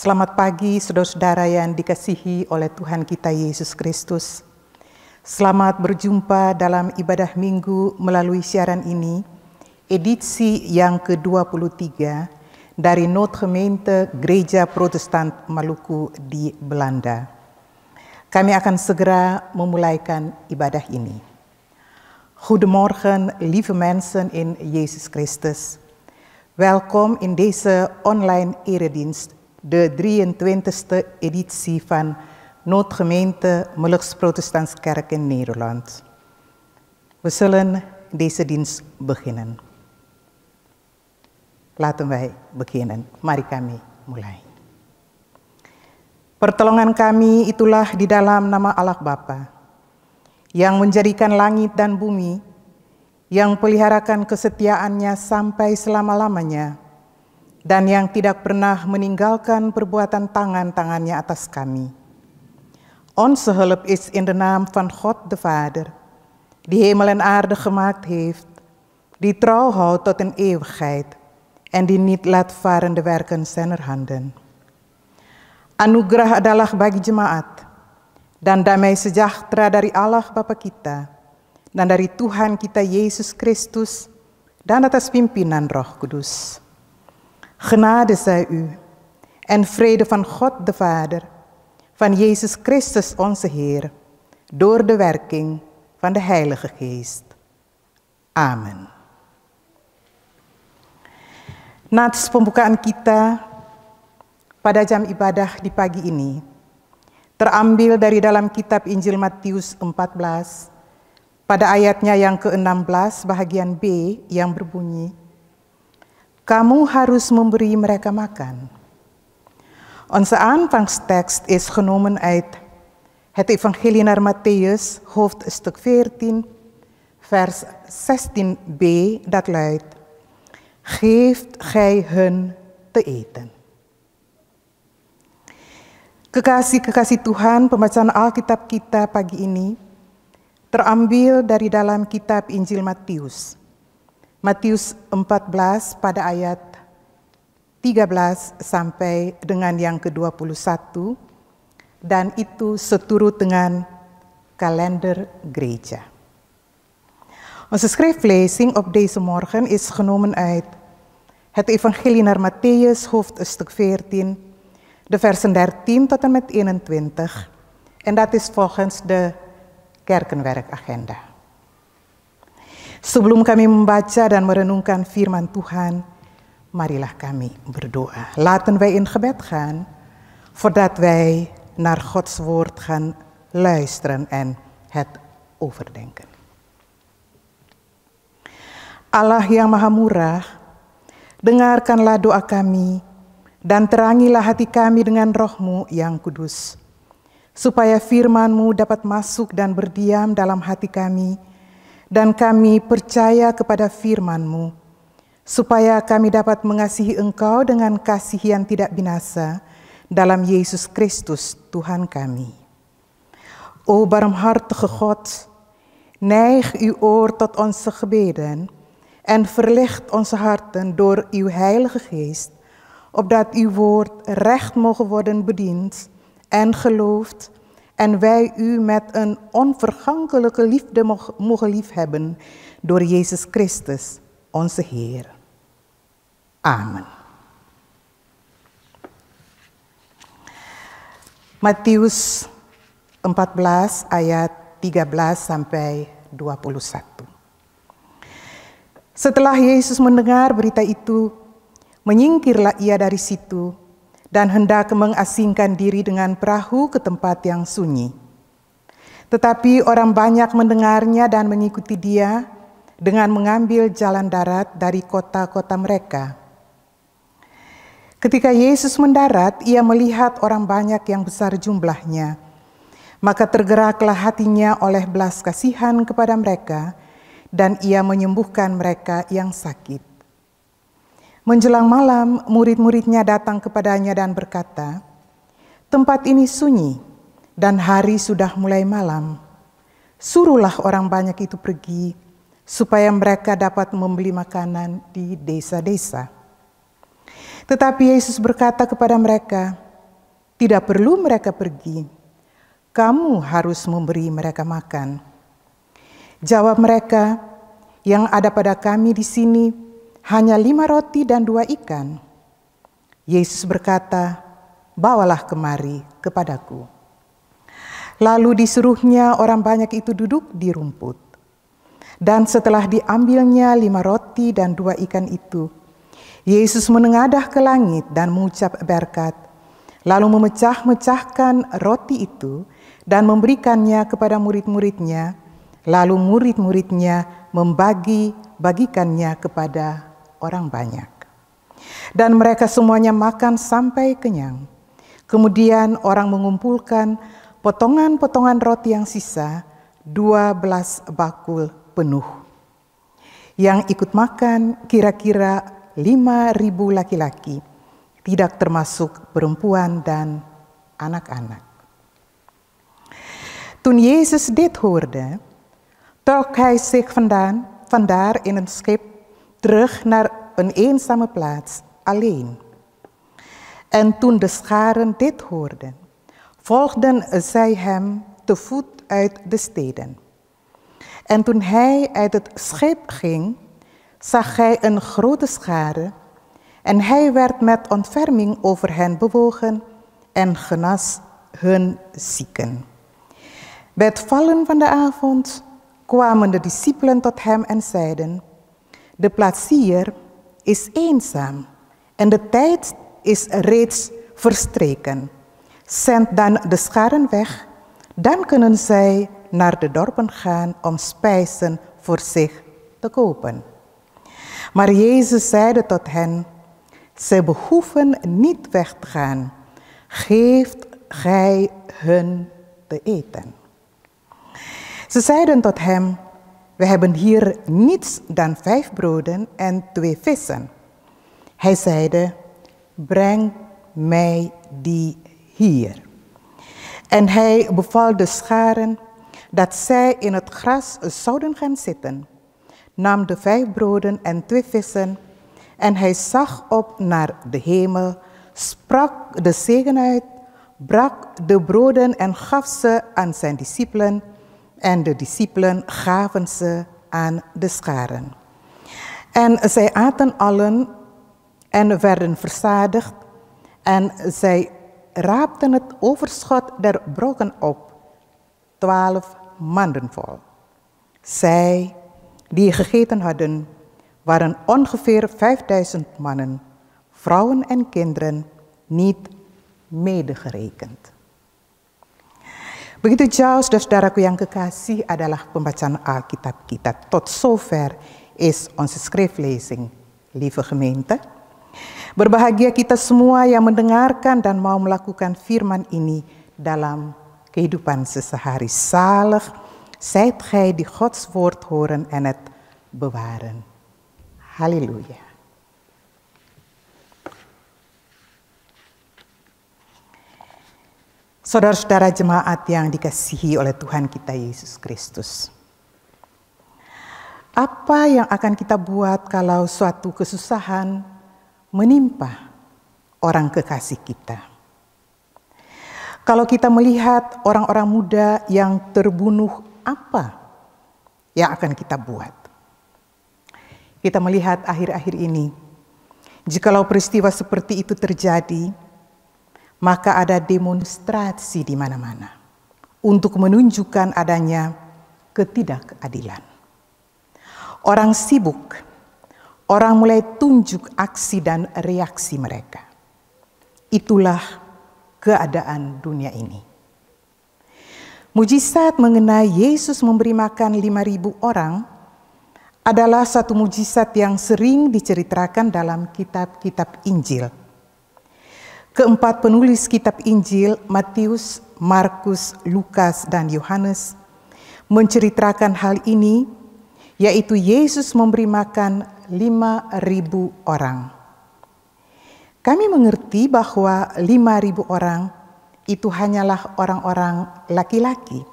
Selamat pagi saudara-saudara yang dikasihi oleh Tuhan kita Yesus Kristus. Selamat berjumpa dalam ibadah minggu melalui siaran ini, edisi yang ke-23 dari Notre Gemeente Gereja Protestant Maluku di Belanda. Kami akan segera memulaikan ibadah ini. Goedemorgen lieve mensen in Jezus Christus. Welkom in deze online eredienst, de 23e editie van Noodgemeente Molukse Protestantse Kerk in Nederland. We zullen deze dienst beginnen. Laten wij beginnen. Mari kami mulai. Pertolongan kami itulah di dalam nama Allah Bapa, yang menjadikan langit dan bumi, yang peliharakan kesetiaannya sampai selama-lamanya, dan yang tidak pernah meninggalkan perbuatan tangan-tangannya atas kami. Onze hulp is in de naam van God de Vader, die hemel en aarde gemaakt heeft, die trouw houdt tot een eeuwigheid en die niet laat varen de werken zijner handen. Anugerah adalah bagi jemaat, dan damai sejahtera dari Allah Bapa kita, dan dari Tuhan kita Yesus Kristus, dan atas pimpinan Roh Kudus. Genade zij u en vrede van God de Vader, van Jezus Christus onze Heer, door de werking van de Heilige Geest. Amen. Nats pembukaan kita pada jam ibadah di pagi ini terambil dari dalam kitab Injil Matius 14 pada ayatnya yang ke-16 bagian B yang berbunyi, kamu harus memberi mereka makan. Onze aanvangstekst is genomen uit het Evangelie naar Matthäus, hoofdstuk 14, vers 16b, dat luidt, geeft gij hun te eten. Kekasih-kekasih Tuhan, pembacaan Alkitab kita pagi ini terambil dari dalam kitab Injil Matius. Matius 14 pada ayat 13 sampai dengan yang ke-21, dan itu seturut dengan kalender gereja. Onze schriftlezing op deze morgen is genomen uit het Evangelie naar Matthäus, hoofdstuk 14, de versen 13 tot en met 21, en dat is volgens de kerkenwerkagenda. Sebelum kami membaca dan merenungkan firman Tuhan, marilah kami berdoa. Laten wij in gebed gaan, voordat wij naar Gods woord gaan luisteren en het overdenken. Allah yang Maha Murah, dengarkanlah doa kami, dan terangilah hati kami dengan Roh-Mu yang kudus, supaya firman-Mu dapat masuk dan berdiam dalam hati kami, dan kami percaya kepada firman-Mu, supaya kami dapat mengasihi Engkau dengan kasih yang tidak binasa dalam Yesus Kristus Tuhan kami. O barmhartige God, neig uw oor tot onze gebeden en verlicht onze harten door uw Heilige Geest, opdat uw woord recht mogen worden bediend en geloofd, en wij u met een onvergankelijke liefde mogen liefhebben door Jezus Christus, onze Heer. Amen. Matius 14 ayat 13 sampai 21. Setelah Yesus mendengar berita itu, menyingkirlah ia dari situ dan hendak mengasingkan diri dengan perahu ke tempat yang sunyi. Tetapi orang banyak mendengarnya dan mengikuti dia dengan mengambil jalan darat dari kota-kota mereka. Ketika Yesus mendarat, ia melihat orang banyak yang besar jumlahnya. Maka tergeraklah hatinya oleh belas kasihan kepada mereka, dan ia menyembuhkan mereka yang sakit. Menjelang malam, murid-muridnya datang kepadanya dan berkata, tempat ini sunyi dan hari sudah mulai malam. Suruhlah orang banyak itu pergi, supaya mereka dapat membeli makanan di desa-desa. Tetapi Yesus berkata kepada mereka, Tidak perlu mereka pergi, kamu harus memberi mereka makan. Jawab mereka, yang ada pada kami di sini hanya 5 roti dan 2 ikan. Yesus berkata, bawalah kemari kepadaku. Lalu disuruhnya orang banyak itu duduk di rumput. Dan setelah diambilnya 5 roti dan 2 ikan itu, Yesus menengadah ke langit dan mengucap berkat, lalu memecah-mecahkan roti itu dan memberikannya kepada murid-muridnya, lalu murid-muridnya membagi-bagikannya kepada orang banyak. Dan mereka semuanya makan sampai kenyang. Kemudian orang mengumpulkan potongan-potongan roti yang sisa, 12 bakul penuh. Yang ikut makan kira-kira 5.000 laki-laki, tidak termasuk perempuan dan anak-anak. Toen Jezus dit hoorde, trok hij zich vandaar in een schip terug naar een eenzame plaats, alleen. En toen de scharen dit hoorden, volgden zij hem te voet uit de steden. En toen hij uit het schip ging, zag hij een grote schare en hij werd met ontferming over hen bewogen en genas hun zieken. Bij het vallen van de avond kwamen de discipelen tot hem en zeiden, de plaats hier is eenzaam en de tijd is reeds verstreken. Zend dan de scharen weg, dan kunnen zij naar de dorpen gaan om spijzen voor zich te kopen. Maar Jezus zeide tot hen, zij behoeven niet weg te gaan. Geeft gij hun te eten. Ze zeiden tot hem, we hebben hier niets dan 5 broden en 2 vissen. Hij zeide, breng mij die hier. En hij beval de scharen dat zij in het gras zouden gaan zitten, nam de 5 broden en 2 vissen en hij zag op naar de hemel, sprak de zegen uit, brak de broden en gaf ze aan zijn discipelen en de discipelen gaven ze aan de scharen. En zij aten allen en werden verzadigd en zij raapten het overschot der brokken op, 12 manden vol. Zij die gegeten hadden, waren ongeveer 5000 mannen, vrouwen en kinderen niet medegerekend. Begitu jauh, saudara-saudaraku yang kekasih, adalah pembacaan Alkitab kita. Tot zover is onze schriftlezing, lieve gemeente. Berbahagia kita semua yang mendengarkan dan mau melakukan firman ini dalam kehidupan sehari. Zalig zijt gij die Gods woord horen en het bewaren. Halleluja. Saudara-saudara jemaat yang dikasihi oleh Tuhan kita Yesus Kristus. Apa yang akan kita buat kalau suatu kesusahan menimpa orang kekasih kita? Kalau kita melihat orang-orang muda yang terbunuh, apa yang akan kita buat? Kita melihat akhir-akhir ini, jikalau peristiwa seperti itu terjadi, maka ada demonstrasi di mana-mana untuk menunjukkan adanya ketidakadilan. Orang sibuk, orang mulai tunjuk aksi dan reaksi mereka. Itulah keadaan dunia ini. Mujizat mengenai Yesus memberi makan 5.000 orang adalah satu mujizat yang sering diceritakan dalam kitab-kitab Injil. Keempat penulis kitab Injil, Matius, Markus, Lukas, dan Yohanes, menceritakan hal ini, yaitu Yesus memberi makan 5.000 orang. Kami mengerti bahwa 5.000 orang itu hanyalah orang-orang laki-laki,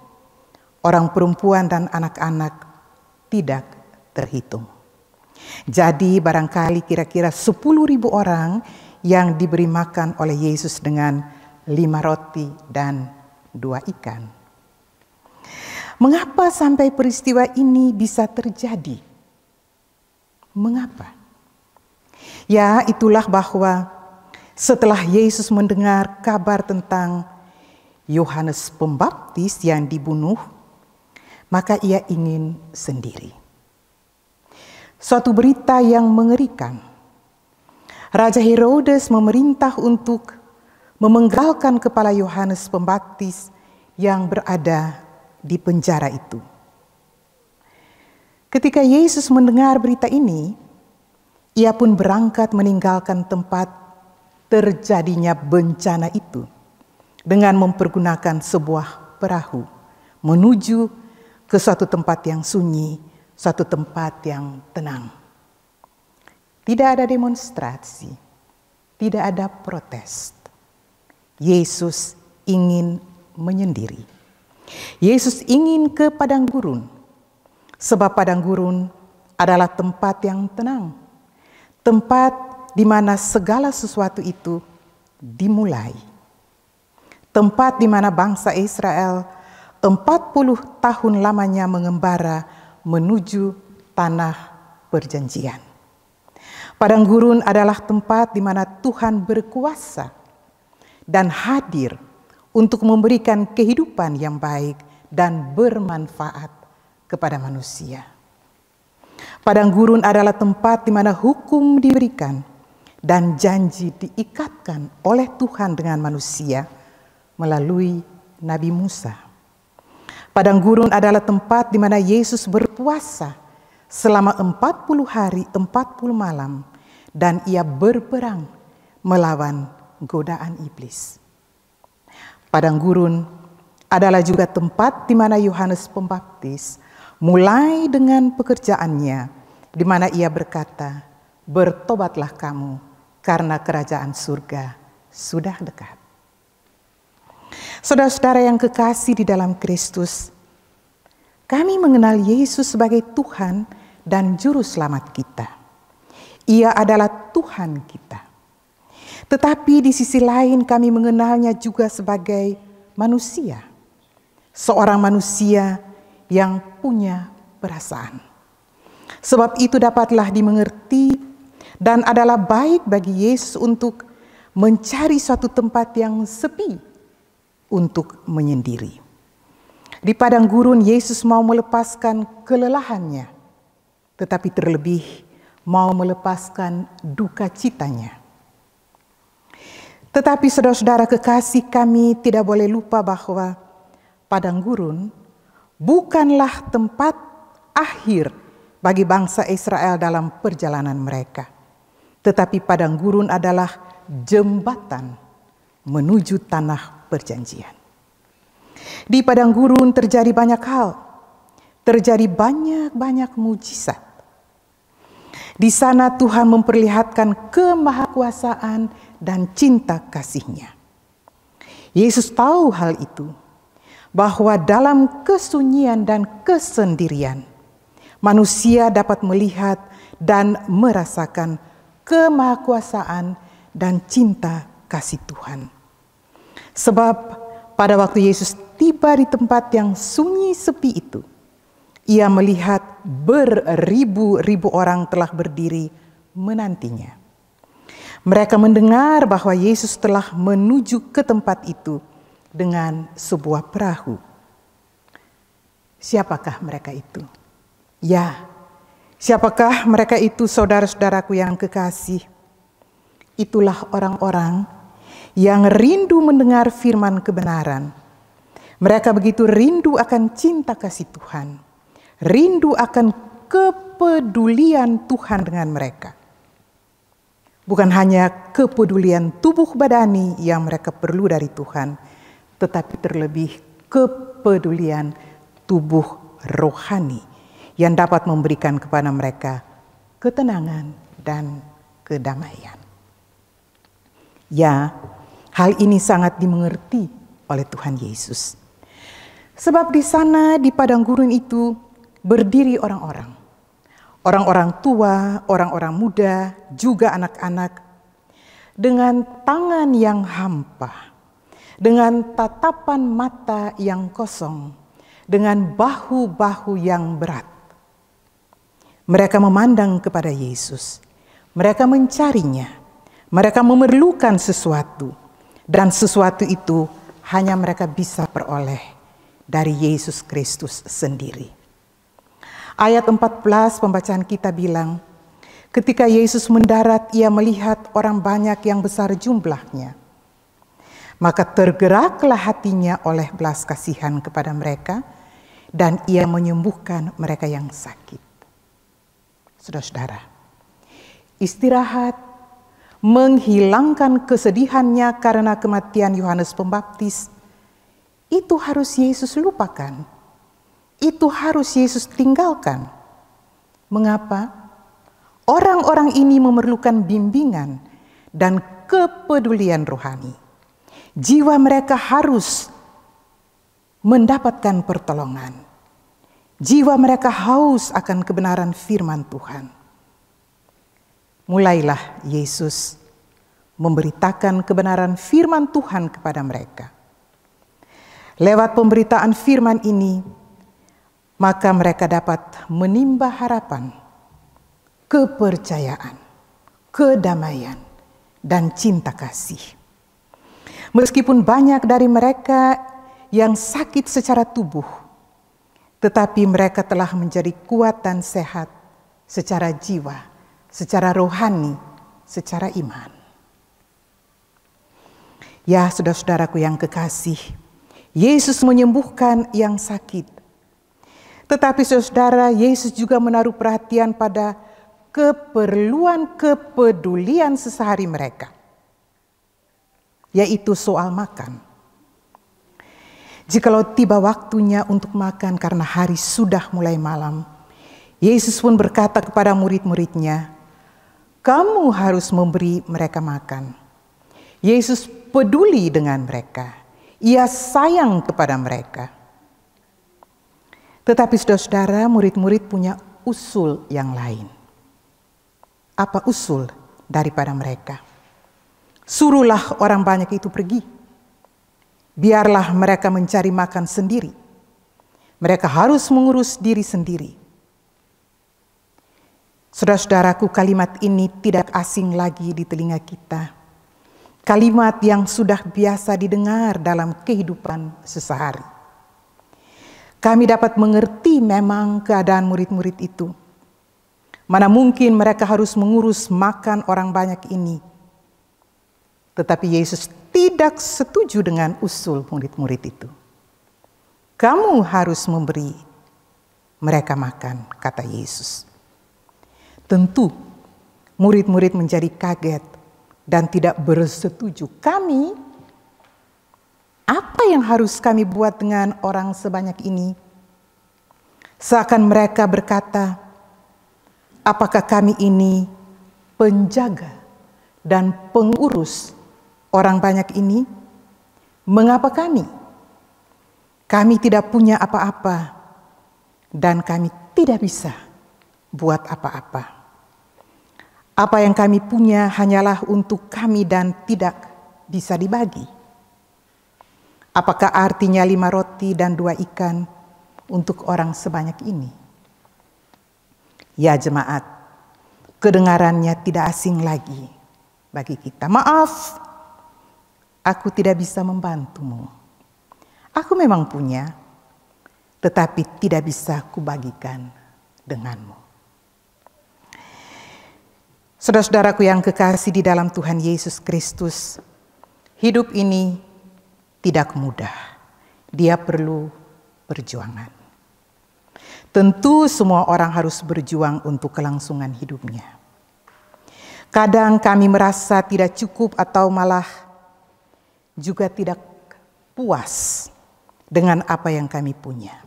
orang perempuan dan anak-anak tidak terhitung. Jadi barangkali kira-kira 10.000 orang yang diberi makan oleh Yesus dengan 5 roti dan 2 ikan. Mengapa sampai peristiwa ini bisa terjadi? Mengapa? Ya, itulah bahwa setelah Yesus mendengar kabar tentang Yohanes Pembaptis yang dibunuh, maka ia ingin sendiri. Suatu berita yang mengerikan. Raja Herodes memerintah untuk memenggalkan kepala Yohanes Pembaptis yang berada di penjara itu. Ketika Yesus mendengar berita ini, ia pun berangkat meninggalkan tempat terjadinya bencana itu dengan mempergunakan sebuah perahu menuju ke suatu tempat yang sunyi, suatu tempat yang tenang. Tidak ada demonstrasi, tidak ada protes. Yesus ingin menyendiri. Yesus ingin ke padang gurun, sebab padang gurun adalah tempat yang tenang, tempat di mana segala sesuatu itu dimulai. Tempat di mana bangsa Israel 40 tahun lamanya mengembara menuju tanah perjanjian. Padang gurun adalah tempat di mana Tuhan berkuasa dan hadir untuk memberikan kehidupan yang baik dan bermanfaat kepada manusia. Padang gurun adalah tempat di mana hukum diberikan dan janji diikatkan oleh Tuhan dengan manusia melalui Nabi Musa. Padang gurun adalah tempat di mana Yesus berpuasa selama 40 hari 40 malam dan ia berperang melawan godaan iblis. Padang gurun adalah juga tempat di mana Yohanes Pembaptis mulai dengan pekerjaannya, di mana ia berkata, "Bertobatlah kamu, karena kerajaan surga sudah dekat." Saudara-saudara yang kekasih di dalam Kristus, kami mengenal Yesus sebagai Tuhan dan Juru Selamat kita. Ia adalah Tuhan kita. Tetapi di sisi lain kami mengenalnya juga sebagai manusia. Seorang manusia yang punya perasaan. Sebab itu dapatlah dimengerti dan adalah baik bagi Yesus untuk mencari suatu tempat yang sepi untuk menyendiri. Di padang gurun Yesus mau melepaskan kelelahannya, tetapi terlebih mau melepaskan duka citanya. Tetapi saudara-saudara kekasih, kami tidak boleh lupa bahwa padang gurun bukanlah tempat akhir bagi bangsa Israel dalam perjalanan mereka. Tetapi padang gurun adalah jembatan menuju tanah perjanjian. Di padang gurun terjadi banyak hal, terjadi banyak mujizat. Di sana Tuhan memperlihatkan kemahakuasaan dan cinta kasih-Nya. Yesus tahu hal itu, bahwa dalam kesunyian dan kesendirian, manusia dapat melihat dan merasakan kemahakuasaan dan cinta kasih Tuhan. Sebab pada waktu Yesus tiba di tempat yang sunyi sepi itu, ia melihat beribu-ribu orang telah berdiri menantinya. Mereka mendengar bahwa Yesus telah menuju ke tempat itu dengan sebuah perahu. Siapakah mereka itu? Ya, siapakah mereka itu, saudara-saudaraku yang kekasih? Itulah orang-orang yang rindu mendengar firman kebenaran. Mereka begitu rindu akan cinta kasih Tuhan, rindu akan kepedulian Tuhan dengan mereka. Bukan hanya kepedulian tubuh badani yang mereka perlu dari Tuhan, tetapi terlebih kepedulian tubuh rohani yang dapat memberikan kepada mereka ketenangan dan kedamaian. Ya, hal ini sangat dimengerti oleh Tuhan Yesus. Sebab di sana di padang gurun itu berdiri orang-orang. Orang-orang tua, orang-orang muda, juga anak-anak dengan tangan yang hampa, dengan tatapan mata yang kosong, dengan bahu-bahu yang berat. Mereka memandang kepada Yesus, mereka mencarinya, mereka memerlukan sesuatu, dan sesuatu itu hanya mereka bisa peroleh dari Yesus Kristus sendiri. Ayat 14 pembacaan kita bilang, ketika Yesus mendarat, ia melihat orang banyak yang besar jumlahnya. Maka tergeraklah hatinya oleh belas kasihan kepada mereka, dan ia menyembuhkan mereka yang sakit. Saudara-saudara, istirahat, menghilangkan kesedihannya karena kematian Yohanes Pembaptis, itu harus Yesus lupakan. Itu harus Yesus tinggalkan. Mengapa? Orang-orang ini memerlukan bimbingan dan kepedulian rohani. Jiwa mereka harus mendapatkan pertolongan. Jiwa mereka haus akan kebenaran firman Tuhan. Mulailah Yesus memberitakan kebenaran firman Tuhan kepada mereka. Lewat pemberitaan firman ini, maka mereka dapat menimba harapan, kepercayaan, kedamaian, dan cinta kasih. Meskipun banyak dari mereka yang sakit secara tubuh, tetapi mereka telah menjadi kuat dan sehat secara jiwa, secara rohani, secara iman. Ya, saudara-saudaraku yang kekasih, Yesus menyembuhkan yang sakit. Tetapi saudara, Yesus juga menaruh perhatian pada kepedulian sehari mereka, yaitu soal makan. Jikalau tiba waktunya untuk makan karena hari sudah mulai malam, Yesus pun berkata kepada murid-muridnya, "Kamu harus memberi mereka makan." Yesus peduli dengan mereka. Ia sayang kepada mereka. Tetapi saudara-saudara, murid-murid punya usul yang lain. Apa usul daripada mereka? Suruhlah orang banyak itu pergi. Biarlah mereka mencari makan sendiri. Mereka harus mengurus diri sendiri. Saudara-saudaraku, kalimat ini tidak asing lagi di telinga kita. Kalimat yang sudah biasa didengar dalam kehidupan sehari-hari. Kami dapat mengerti memang keadaan murid-murid itu. Mana mungkin mereka harus mengurus makan orang banyak ini. Tetapi Yesus tidak setuju dengan usul murid-murid itu. Kamu harus memberi mereka makan, kata Yesus. Tentu murid-murid menjadi kaget dan tidak bersetuju. Apa yang harus kami buat dengan orang sebanyak ini? Seakan mereka berkata, apakah kami ini penjaga dan pengurus orang banyak ini? Mengapa kami? Kami tidak punya apa-apa dan kami tidak bisa buat apa-apa. Apa yang kami punya hanyalah untuk kami dan tidak bisa dibagi. Apakah artinya 5 roti dan 2 ikan untuk orang sebanyak ini? Ya jemaat, kedengarannya tidak asing lagi bagi kita. Maaf, aku tidak bisa membantumu. Aku memang punya, tetapi tidak bisa kubagikan denganmu. Saudara-saudaraku yang kekasih di dalam Tuhan Yesus Kristus, hidup ini tidak mudah. Dia perlu perjuangan. Tentu semua orang harus berjuang untuk kelangsungan hidupnya. Kadang kami merasa tidak cukup atau malah juga tidak puas dengan apa yang kami punya.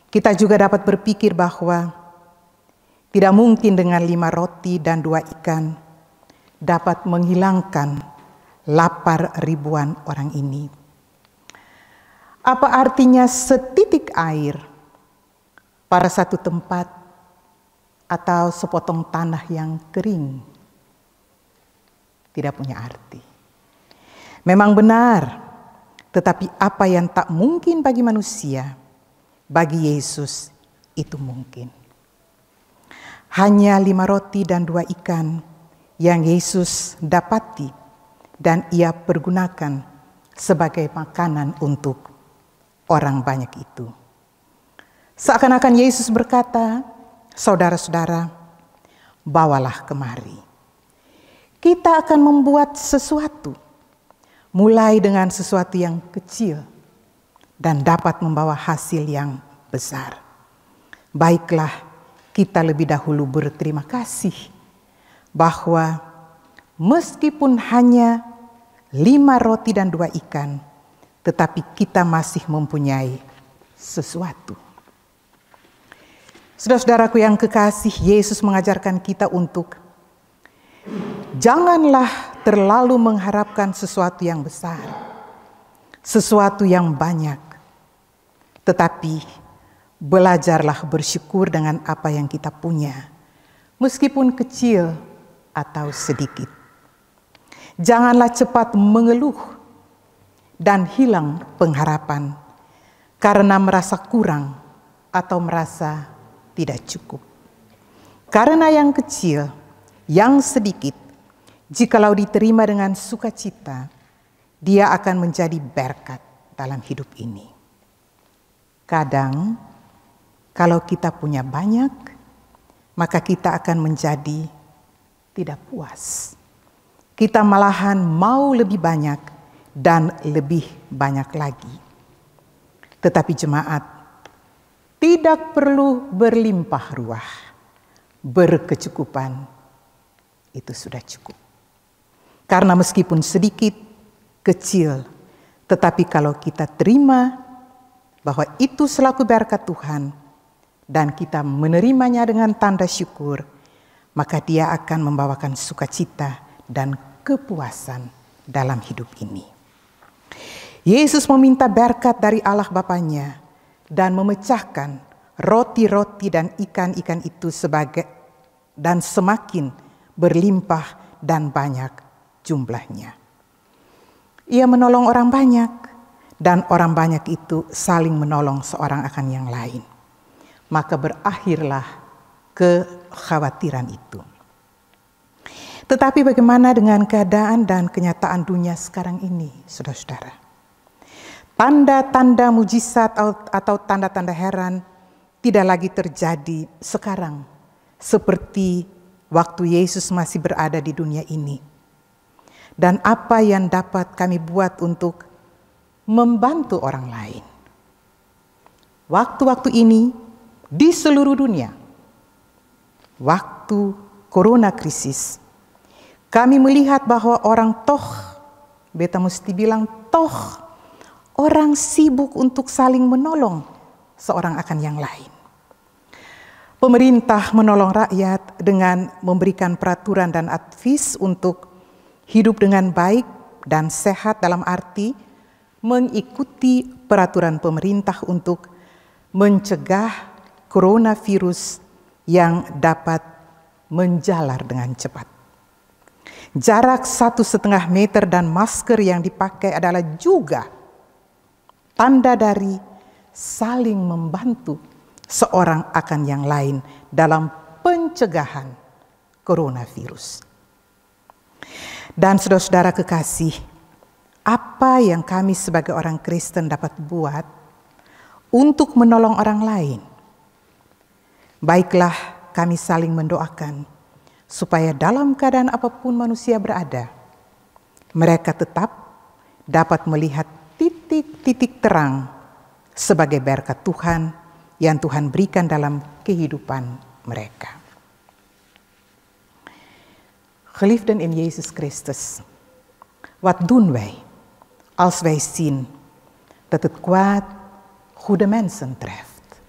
Kita juga dapat berpikir bahwa tidak mungkin dengan 5 roti dan 2 ikan dapat menghilangkan lapar ribuan orang ini. Apa artinya setitik air pada satu tempat atau sepotong tanah yang kering? Tidak punya arti. Memang benar, tetapi apa yang tak mungkin bagi manusia, bagi Yesus itu mungkin. Hanya 5 roti dan 2 ikan yang Yesus dapati dan ia pergunakan sebagai makanan untuk orang banyak itu. Seakan-akan Yesus berkata, saudara-saudara, bawalah kemari. Kita akan membuat sesuatu, mulai dengan sesuatu yang kecil dan dapat membawa hasil yang besar. Baiklah, kita lebih dahulu berterima kasih bahwa meskipun hanya 5 roti dan 2 ikan, tetapi kita masih mempunyai sesuatu. Saudara-saudaraku yang kekasih, Yesus mengajarkan kita untuk janganlah terlalu mengharapkan sesuatu yang besar, sesuatu yang banyak, tetapi belajarlah bersyukur dengan apa yang kita punya, meskipun kecil atau sedikit. Janganlah cepat mengeluh dan hilang pengharapan karena merasa kurang atau merasa tidak cukup. Karena yang kecil, yang sedikit, jikalau diterima dengan sukacita, dia akan menjadi berkat dalam hidup ini. Kadang, kalau kita punya banyak, maka kita akan menjadi tidak puas. Kita malahan mau lebih banyak dan lebih banyak lagi. Tetapi jemaat, tidak perlu berlimpah ruah, berkecukupan, itu sudah cukup. Karena meskipun sedikit, kecil, tetapi kalau kita terima bahwa itu selaku berkat Tuhan dan kita menerimanya dengan tanda syukur, maka dia akan membawakan sukacita dan kepuasan dalam hidup ini. Yesus meminta berkat dari Allah Bapanya dan memecahkan roti-roti dan ikan-ikan itu dan semakin berlimpah dan banyak jumlahnya. Ia menolong orang banyak dan orang banyak itu saling menolong seorang akan yang lain. Maka berakhirlah kekhawatiran itu. Tetapi bagaimana dengan keadaan dan kenyataan dunia sekarang ini, saudara-saudara? Tanda-tanda mujizat atau tanda-tanda heran tidak lagi terjadi sekarang seperti waktu Yesus masih berada di dunia ini. Dan apa yang dapat kami buat untuk membantu orang lain? Waktu-waktu ini di seluruh dunia, waktu corona krisis, kami melihat bahwa orang beta mesti bilang orang sibuk untuk saling menolong seorang akan yang lain. Pemerintah menolong rakyat dengan memberikan peraturan dan advis untuk hidup dengan baik dan sehat dalam arti mengikuti peraturan pemerintah untuk mencegah coronavirus yang dapat menjalar dengan cepat. Jarak 1,5 meter dan masker yang dipakai adalah juga tanda dari saling membantu seorang akan yang lain dalam pencegahan coronavirus. Dan saudara-saudara kekasih, apa yang kami sebagai orang Kristen dapat buat untuk menolong orang lain? Baiklah, kami saling mendoakan supaya dalam keadaan apapun manusia berada, mereka tetap dapat melihat titik-titik terang sebagai berkat Tuhan yang Tuhan berikan dalam kehidupan mereka. Geliefden in Jezus Christus, wat doen wij als wij zien dat het kwaad goede mensen treft?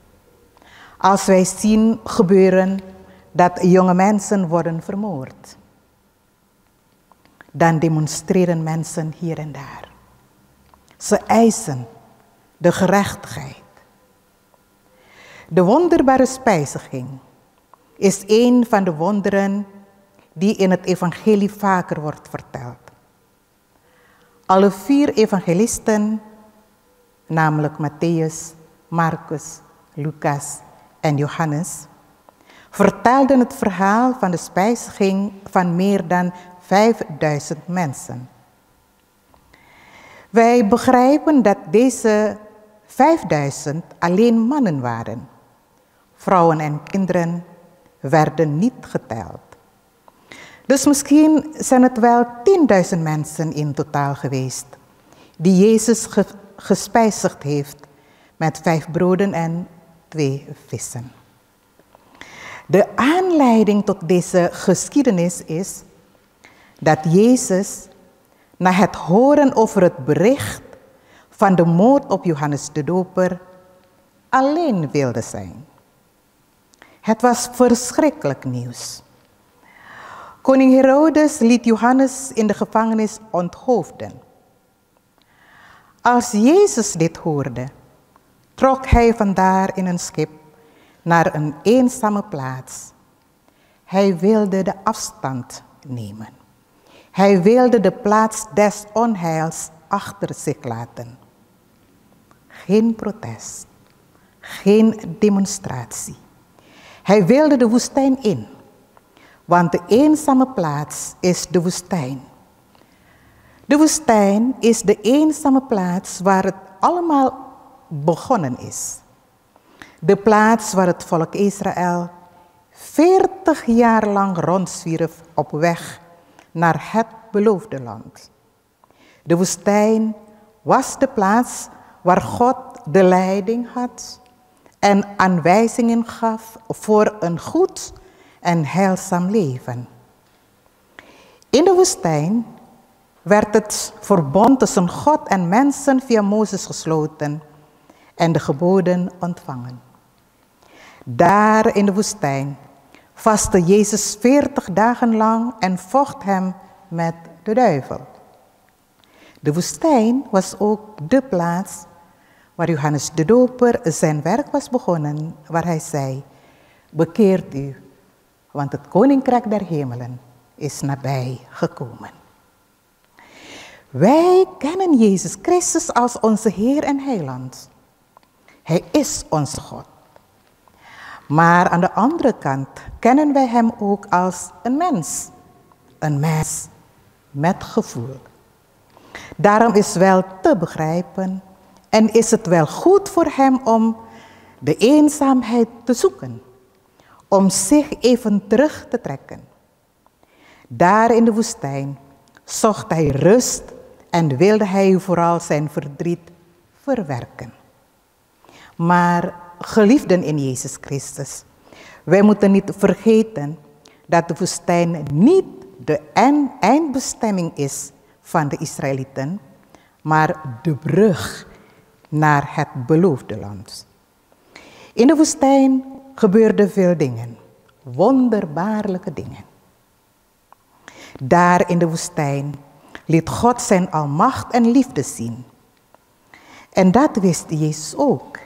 Als wij zien gebeuren dat jonge mensen worden vermoord, dan demonstreren mensen hier en daar. Ze eisen de gerechtigheid. De wonderbare spijziging is een van de wonderen die in het evangelie vaker wordt verteld. Alle 4 evangelisten, namelijk Mattheüs, Marcus, Lucas en Johannes, vertelden het verhaal van de spijziging van meer dan 5000 mensen. Wij begrijpen dat deze 5000 alleen mannen waren. Vrouwen en kinderen werden niet geteld. Dus misschien zijn het wel 10.000 mensen in totaal geweest die Jezus gespijzigd heeft met 5 broden en 2 vissen. De aanleiding tot deze geschiedenis is dat Jezus, na het horen over het bericht van de moord op Johannes de Doper, alleen wilde zijn. Het was verschrikkelijk nieuws. Koning Herodes liet Johannes in de gevangenis onthoofden. Als Jezus dit hoorde, trok hij vandaar in een schip naar een eenzame plaats. Hij wilde de afstand nemen. Hij wilde de plaats des onheils achter zich laten. Geen protest, geen demonstratie. Hij wilde de woestijn in, want de eenzame plaats is de woestijn. De woestijn is de eenzame plaats waar het allemaal begonnen is. De plaats waar het volk Israël 40 jaar lang rondzwierf op weg naar het beloofde land. De woestijn was de plaats waar God de leiding had en aanwijzingen gaf voor een goed en heilzaam leven. In de woestijn werd het verbond tussen God en mensen via Mozes gesloten en de geboden ontvangen. Daar in de woestijn vastte Jezus 40 dagen lang en vocht hem met de duivel. De woestijn was ook de plaats waar Johannes de Doper zijn werk was begonnen, waar hij zei: bekeert u, want het koninkrijk der hemelen is nabij gekomen. Wij kennen Jezus Christus als onze Heer en Heiland. Hij is onze God. Maar aan de andere kant kennen wij hem ook als een mens. Een mens met gevoel. Daarom is wel te begrijpen en is het wel goed voor hem om de eenzaamheid te zoeken. Om zich even terug te trekken. Daar in de woestijn zocht hij rust en wilde hij vooral zijn verdriet verwerken. Maar geliefden in Jezus Christus, wij moeten niet vergeten dat de woestijn niet de eindbestemming is van de Israëlieten, maar de brug naar het beloofde land. In de woestijn gebeurden veel dingen, wonderbaarlijke dingen. Daar in de woestijn liet God zijn almacht en liefde zien. En dat wist Jezus ook.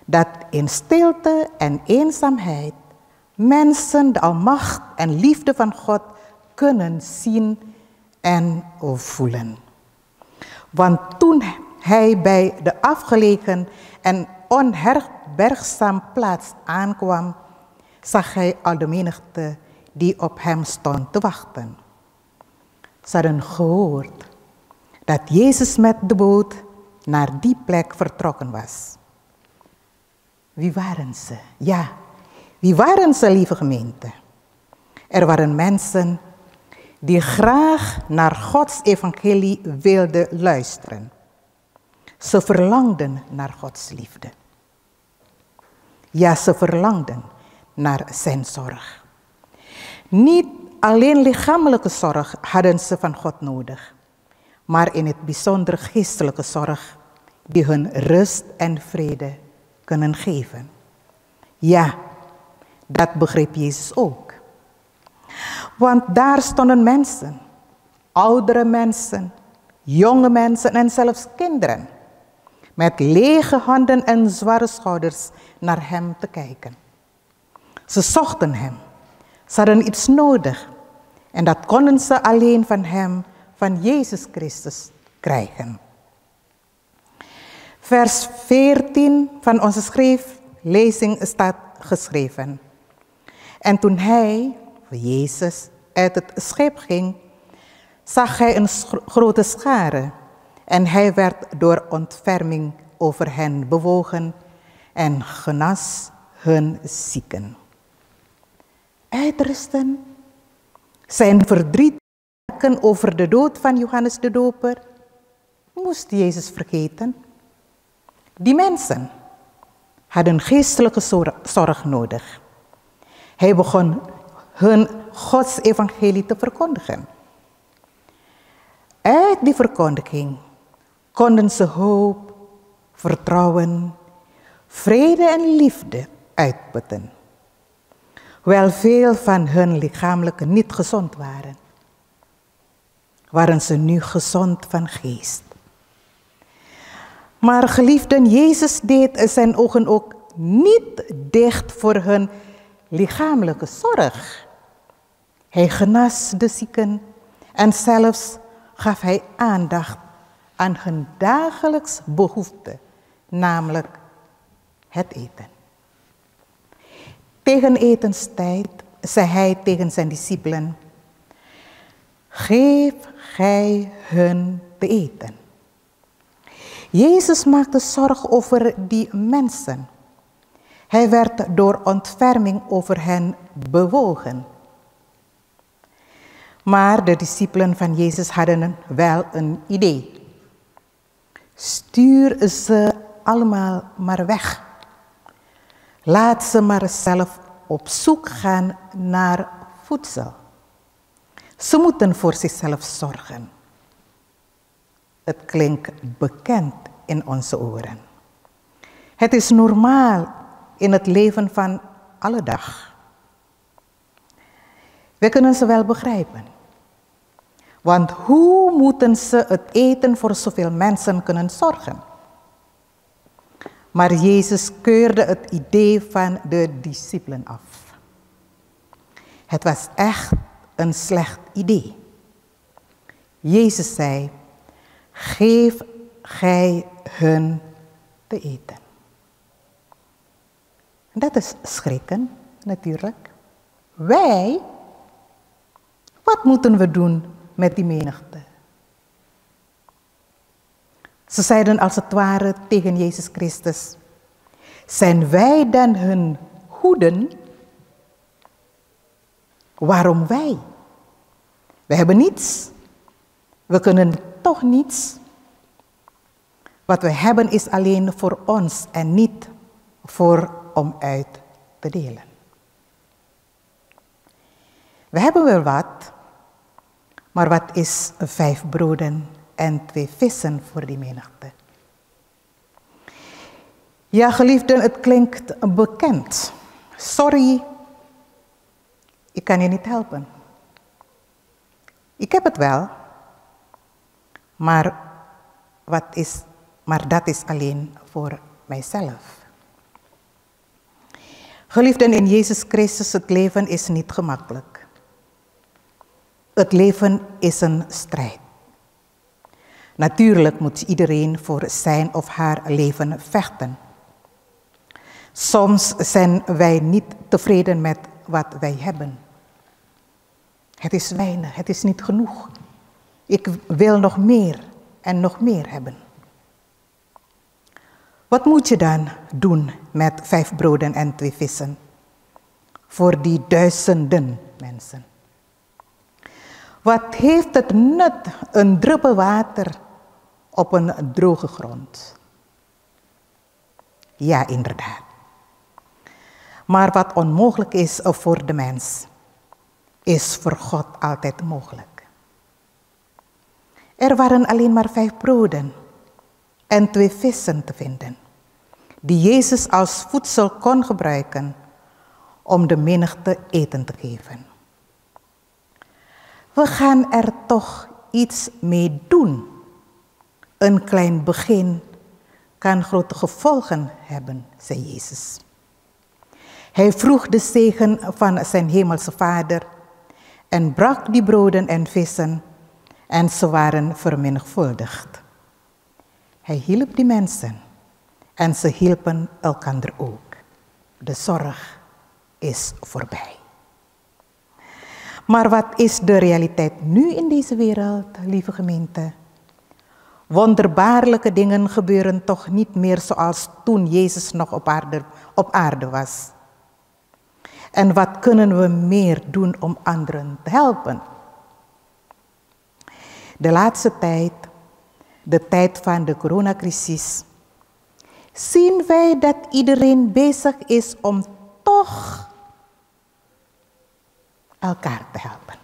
Dat in stilte en eenzaamheid mensen de almacht en liefde van God kunnen zien en voelen. Want toen hij bij de afgelegen en onherbergzaam plaats aankwam, zag hij al de menigte die op hem stond te wachten. Ze hadden gehoord dat Jezus met de boot naar die plek vertrokken was. Wie waren ze? Ja, wie waren ze, lieve gemeente? Er waren mensen die graag naar Gods evangelie wilden luisteren. Ze verlangden naar Gods liefde. Ja, ze verlangden naar zijn zorg. Niet alleen lichamelijke zorg hadden ze van God nodig, maar in het bijzonder geestelijke zorg die hun rust en vrede kunnen geven. Ja, dat begreep Jezus ook. Want daar stonden mensen, oudere mensen, jonge mensen en zelfs kinderen, met lege handen en zware schouders naar hem te kijken. Ze zochten hem. Ze hadden iets nodig. En dat konden ze alleen van hem, van Jezus Christus, krijgen. Vers 14 van onze schriftlezing staat geschreven. En toen hij, Jezus, uit het schip ging, zag hij een grote schare en hij werd door ontferming over hen bewogen en genas hun zieken. Uitrusten, zijn verdriet over de dood van Johannes de Doper, moest Jezus vergeten. Die mensen hadden geestelijke zorg nodig. Hij begon hun Gods evangelie te verkondigen. Uit die verkondiging konden ze hoop, vertrouwen, vrede en liefde uitputten. Hoewel veel van hun lichamelijk niet gezond waren ze nu gezond van geest. Maar geliefden, Jezus deed zijn ogen ook niet dicht voor hun lichamelijke zorg. Hij genas de zieken en zelfs gaf hij aandacht aan hun dagelijks behoefte, namelijk het eten. Tegen etenstijd zei hij tegen zijn discipelen: geef gij hun te eten. Jezus maakte zorg over die mensen. Hij werd door ontferming over hen bewogen. Maar de discipelen van Jezus hadden wel een idee. Stuur ze allemaal maar weg. Laat ze maar zelf op zoek gaan naar voedsel. Ze moeten voor zichzelf zorgen. Het klinkt bekend in onze oren. Het is normaal in het leven van alle dag. We kunnen ze wel begrijpen. Want hoe moeten ze het eten voor zoveel mensen kunnen zorgen? Maar Jezus keurde het idee van de discipelen af. Het was echt een slecht idee. Jezus zei: geef gij hun te eten. Dat is schrikken, natuurlijk. Wij, wat moeten we doen met die menigte? Ze zeiden als het ware tegen Jezus Christus: zijn wij dan hun hoeden? Waarom wij? We hebben niets. We kunnen toch niets. Wat we hebben is alleen voor ons en niet om uit te delen. We hebben wel wat, maar wat is 5 broden en 2 vissen voor die menigte? Ja, geliefden, het klinkt bekend. Sorry, ik kan je niet helpen. Ik heb het wel, maar dat is alleen voor mijzelf. Geliefden in Jezus Christus, het leven is niet gemakkelijk. Het leven is een strijd. Natuurlijk moet iedereen voor zijn of haar leven vechten. Soms zijn wij niet tevreden met wat wij hebben. Het is weinig, het is niet genoeg. Ik wil nog meer en nog meer hebben. Wat moet je dan doen met 5 broden en 2 vissen? Voor die duizenden mensen. Wat heeft het nut, een druppel water op een droge grond? Ja, inderdaad. Maar wat onmogelijk is voor de mens, is voor God altijd mogelijk. Er waren alleen maar 5 broden en 2 vissen te vinden, die Jezus als voedsel kon gebruiken om de menigte eten te geven. We gaan er toch iets mee doen. Een klein begin kan grote gevolgen hebben, zei Jezus. Hij vroeg de zegen van zijn hemelse Vader en brak die broden en vissen en ze waren vermenigvuldigd. Hij hielp die mensen en ze hielpen elkaar ook. De zorg is voorbij. Maar wat is de realiteit nu in deze wereld, lieve gemeente? Wonderbaarlijke dingen gebeuren toch niet meer zoals toen Jezus nog op aarde was. En wat kunnen we meer doen om anderen te helpen? De laatste tijd, de tijd van de coronacrisis, zien wij dat iedereen bezig is om toch elkaar te helpen.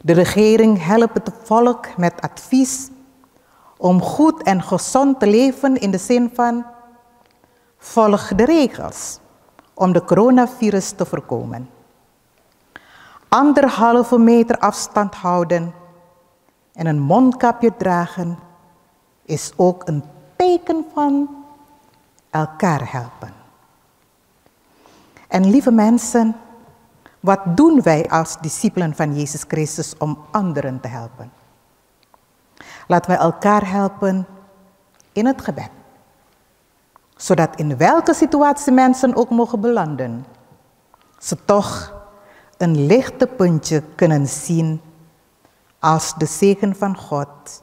De regering helpt het volk met advies om goed en gezond te leven in de zin van volg de regels om de coronavirus te voorkomen. 1,5 meter afstand houden en een mondkapje dragen is ook een teken van elkaar helpen. En lieve mensen, wat doen wij als discipelen van Jezus Christus om anderen te helpen? Laten we elkaar helpen in het gebed. Zodat in welke situatie mensen ook mogen belanden, ze toch een lichtpuntje kunnen zien als de zegen van God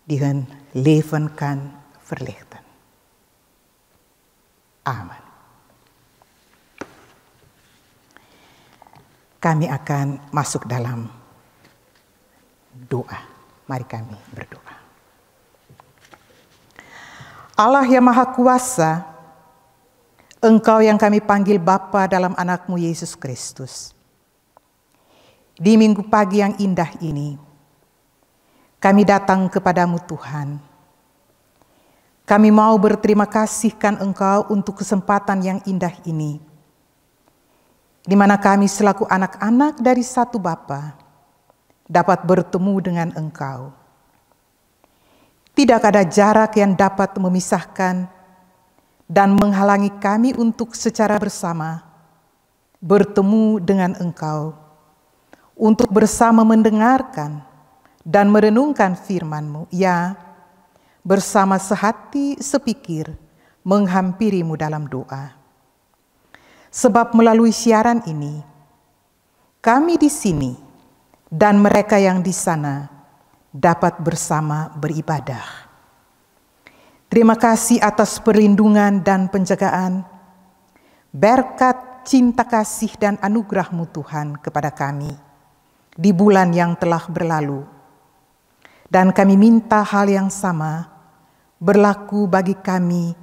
die hun leven kan verlichten. Amen. Kami akan masuk dalam doa. Mari kami berdoa. Allah yang Maha Kuasa, Engkau yang kami panggil Bapa dalam anak-Mu Yesus Kristus. Di minggu pagi yang indah ini, kami datang kepadamu Tuhan. Kami mau berterima kasihkan Engkau untuk kesempatan yang indah ini, di mana kami selaku anak-anak dari satu Bapa dapat bertemu dengan Engkau. Tidak ada jarak yang dapat memisahkan dan menghalangi kami untuk secara bersama bertemu dengan Engkau, untuk bersama mendengarkan dan merenungkan firman-Mu, ya, bersama sehati sepikir menghampirimu dalam doa. Sebab melalui siaran ini, kami di sini dan mereka yang di sana dapat bersama beribadah. Terima kasih atas perlindungan dan penjagaan, berkat cinta kasih dan anugerah-Mu Tuhan kepada kami di bulan yang telah berlalu. Dan kami minta hal yang sama berlaku bagi kami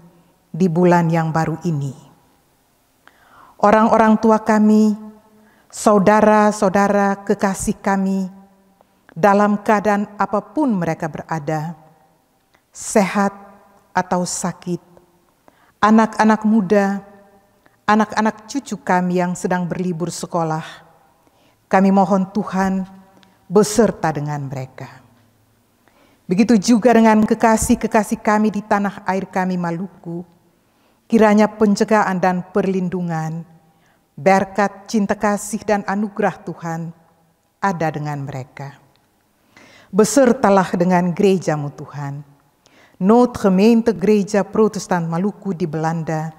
di bulan yang baru ini. Orang-orang tua kami, saudara-saudara kekasih kami, dalam keadaan apapun mereka berada, sehat atau sakit, anak-anak muda, anak-anak cucu kami yang sedang berlibur sekolah, kami mohon Tuhan beserta dengan mereka. Begitu juga dengan kekasih-kekasih kami di tanah air kami Maluku, kiranya penjagaan dan perlindungan, berkat cinta kasih dan anugerah Tuhan ada dengan mereka. Besertalah dengan gereja-Mu Tuhan, Noodgemeente Gereja Protestant Maluku di Belanda,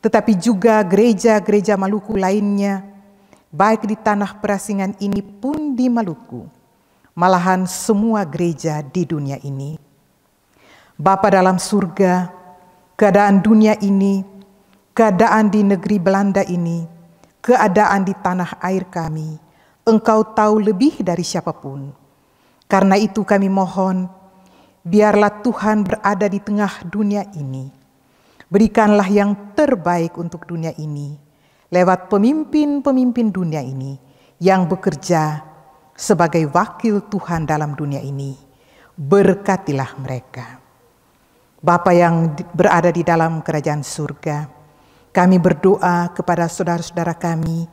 tetapi juga gereja-gereja Maluku lainnya, baik di tanah perasingan ini pun di Maluku, malahan semua gereja di dunia ini. Bapa dalam surga, keadaan dunia ini, keadaan di negeri Belanda ini, keadaan di tanah air kami, Engkau tahu lebih dari siapapun. Karena itu kami mohon, biarlah Tuhan berada di tengah dunia ini. Berikanlah yang terbaik untuk dunia ini, lewat pemimpin-pemimpin dunia ini yang bekerja sebagai wakil Tuhan dalam dunia ini. Berkatilah mereka. Bapa yang berada di dalam kerajaan surga, kami berdoa kepada saudara-saudara kami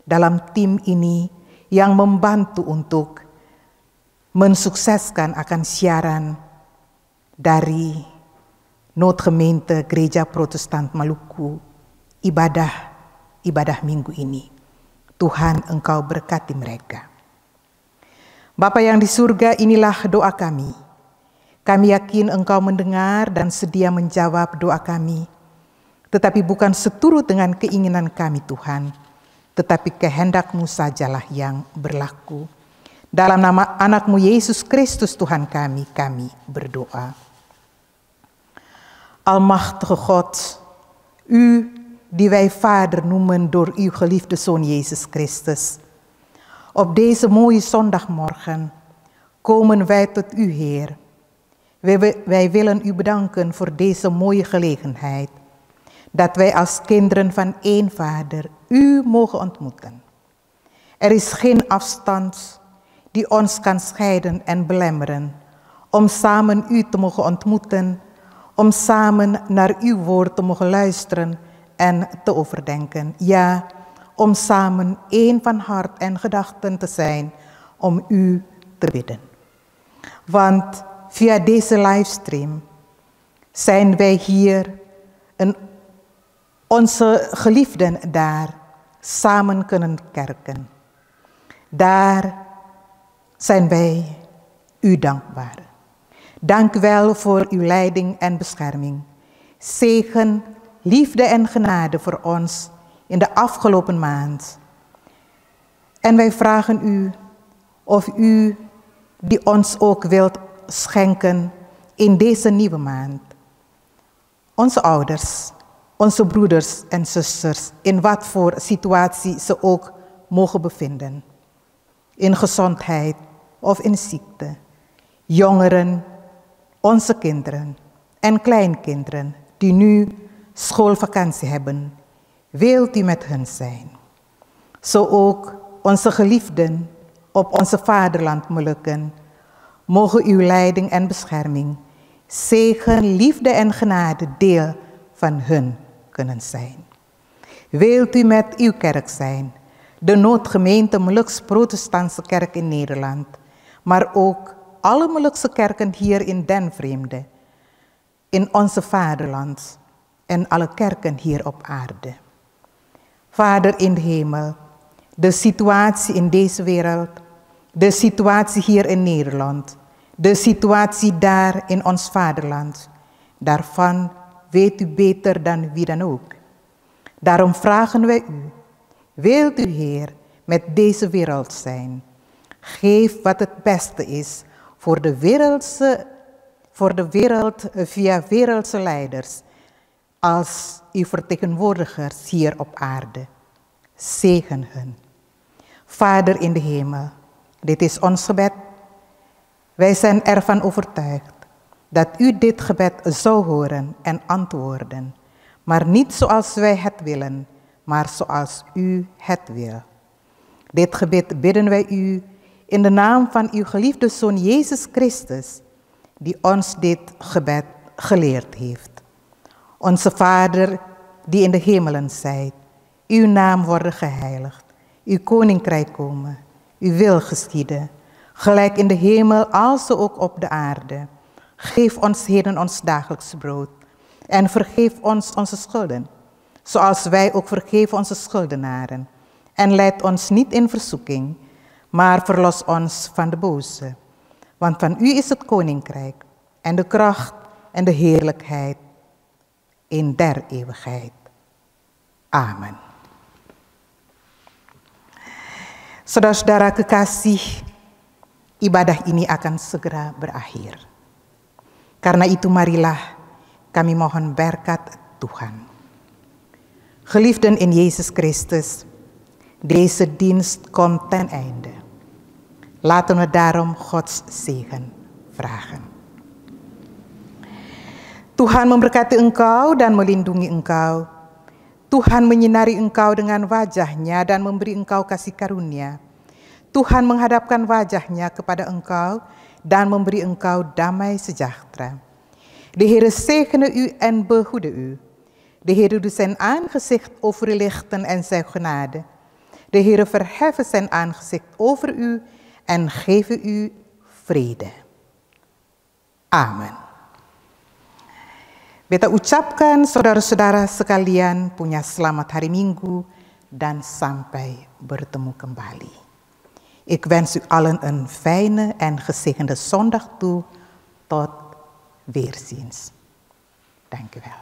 dalam tim ini yang membantu untuk mensukseskan akan siaran dari Noodgemeente Gereja Protestant Maluku, ibadah minggu ini. Tuhan, Engkau berkati mereka. Bapa yang di surga, inilah doa kami. Kami yakin Engkau mendengar dan sedia menjawab doa kami. Tetapi bukan seturut dengan keinginan kami Tuhan, tetapi kehendak-Mu sajalah yang berlaku. Dalam nama anak-Mu Yesus Kristus Tuhan kami berdoa. Almachtige God, U die wij Vader noemen door uw geliefde Zoon Jezus Christus. Op deze mooie zondagmorgen komen wij tot u, Heer. Wij willen u bedanken voor deze mooie gelegenheid, dat wij als kinderen van één Vader u mogen ontmoeten. Er is geen afstand die ons kan scheiden en belemmeren om samen u te mogen ontmoeten, om samen naar uw woord te mogen luisteren en te overdenken. Ja, om samen één van hart en gedachten te zijn, om u te bidden. Want via deze livestream zijn wij hier en onze geliefden daar samen kunnen kerken. Daar zijn wij u dankbaar. Dank u wel voor uw leiding en bescherming. Zegen, liefde en genade voor ons in de afgelopen maand. En wij vragen u of u die ons ook wilt schenken in deze nieuwe maand. Onze ouders, onze broeders en zusters, in wat voor situatie ze ook mogen bevinden. In gezondheid of in ziekte. Jongeren, onze kinderen en kleinkinderen die nu schoolvakantie hebben. Wilt u met hen zijn. Zo ook onze geliefden op onze vaderland Molukken. Mogen uw leiding en bescherming, zegen, liefde en genade deel van hun kunnen zijn. Wilt u met uw kerk zijn, de noodgemeente Moluks Protestantse Kerk in Nederland, maar ook alle Molukse kerken hier in Den Vreemde, in onze vaderland en alle kerken hier op aarde. Vader in de hemel, de situatie in deze wereld, de situatie hier in Nederland, de situatie daar in ons vaderland, daarvan weet u beter dan wie dan ook. Daarom vragen wij u, wilt u Heer met deze wereld zijn? Geef wat het beste is voor de wereld via wereldse leiders als uw vertegenwoordigers hier op aarde. Zegen hun. Vader in de hemel, dit is ons gebed. Wij zijn ervan overtuigd dat u dit gebed zou horen en antwoorden, maar niet zoals wij het willen, maar zoals u het wil. Dit gebed bidden wij u in de naam van uw geliefde Zoon Jezus Christus, die ons dit gebed geleerd heeft. Onze Vader, die in de hemelen zijt, uw naam worden geheiligd, uw koninkrijk komen, uw wil geschieden, gelijk in de hemel als ook op de aarde. Geef ons heden ons dagelijks brood en vergeef ons onze schulden, zoals wij ook vergeven onze schuldenaren. En leid ons niet in verzoeking, maar verlos ons van de boze. Want van u is het koninkrijk en de kracht en de heerlijkheid in der eeuwigheid. Amen. Saudara-saudara kekasih, ibadah ini akan segera berakhir. Karena itu marilah kami mohon berkat Tuhan. Geliefden in Jezus Christus, deze dienst komt ten einde. Laten we daarom Gods zegen vragen. Tuhan memberkati engkau dan melindungi engkau. Tuhan menyinari engkau dengan wajah-Nya dan memberi engkau kasih karunia. Tuhan menghadapkan wajah-Nya kepada engkau dan memberi engkau damai sejahtera. De Heere zegene u en behoede u. De Heere doet zijn aangezicht over u lichten en zijn genade. De Heere verheffen zijn aangezicht over u en geven u vrede. Amen. Beta ucapkan saudara-saudara sekalian punya selamat hari Minggu dan sampai bertemu kembali. Ik wens u allen een fijne en gezegende zondag toe. Tot weerziens. Dank u wel.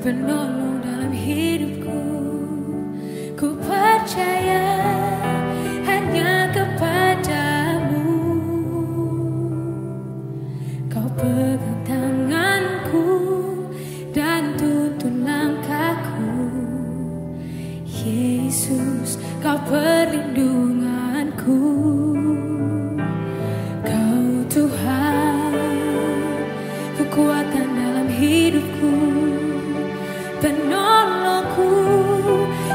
Penolong dalam hidupku, ku percaya hanya kepadamu. Kau pegang tanganku dan tuntun langkahku. Yesus, kau perlindunganku. Kau Tuhan, kekuatan dalam hidupku, penolongku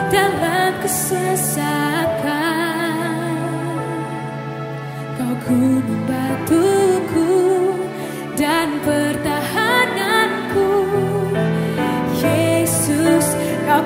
dalam kesesakan. Kau gunung batuku dan pertahananku. Yesus, kau